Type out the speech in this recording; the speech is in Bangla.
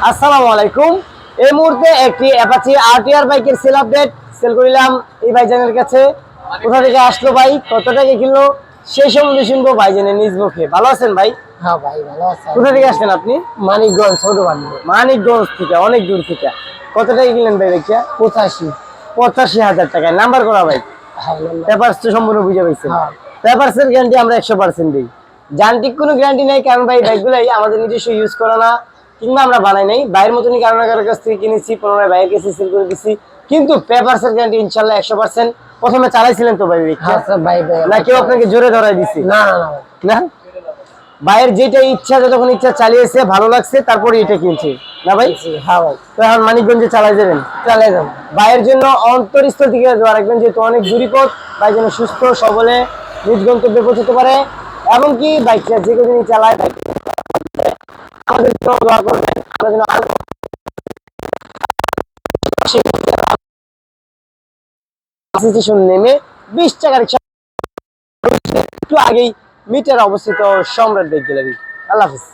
আসসালামু আলাইকুম। এই মুহূর্তে একটি অ্যাপাচি আরটিআর বাইকের সেল আপডেট সেল করিলাম এই ভাইজানের কাছে। কোথা থেকে আসলো ভাই, কত টাকা কিনলো, সেই সম্বন্ধে শুনবো ভাইজানের নিজ মুখে। ভালো আছেন ভাই? হ্যাঁ ভাই, ভালো আছে। কোথা থেকে আসলেন আপনি? মানিকগঞ্জ ছোট বান্ধব। মানিকগঞ্জ থেকে, অনেক দূর থেকে। কত টাকা কিনলেন ভাই বাইকটা? 85। 85,000 টাকায়। নাম্বার করা ভাই? হ্যাঁ নাম্বার। পেপারস তো সম্পূর্ণ বুঝে পাইছেন। হ্যাঁ পেপারসের গ্যারান্টি আমরা 100% দিই। যান্ত্রিক কোনো গ্যারান্টি নেই, কারণ ভাই বাইকগুলাই আমাদের নিজস্ব ইউজ করা না, কিংবা আমরা বানাই নাই, বাইরের মতনই কারো না কারোর কাছ থেকে কিনেছি, পুনরায় বাইরের কাছে সেল করে দিচ্ছি। কিন্তু পেপারসের গ্যারান্টি ইনশাল্লাহ 100%। প্রথমে চালাইছিলেন তো ভাই বাইকটা? হ্যাঁ স্যার, ভাই ভাই না কেউ আপনাকে জোরে ধরাই দিছি? না না না না, ভাইয়ের যেটা ইচ্ছা, যতক্ষণ ইচ্ছা চালিয়েছে, ভালো লাগছে, তারপরে এটা কিনছে না ভাই? হ্যাঁ ভাই, তো এখন মানিকগঞ্জে চালাই যাবেন? চালাই যাবো। ভাইয়ের জন্য অন্তরস্থল থেকে দোয়া রাখবেন, যেহেতু অনেক দূরী পথ, ভাই যেন সুস্থ সবলে নিজ গন্তব্যে পৌঁছতে পারে। এমনকি বাইকটা যে কদিনই চালায় আমাদের জন্য দোয়া করবেন, আমরা যেন আরো স্টেশন নেমে 20 টাকার রিকশা একটু আগেই মিটার অবস্থিত সম্রাট বাইক গ্যালারি। আল্লাহ হাফিজ।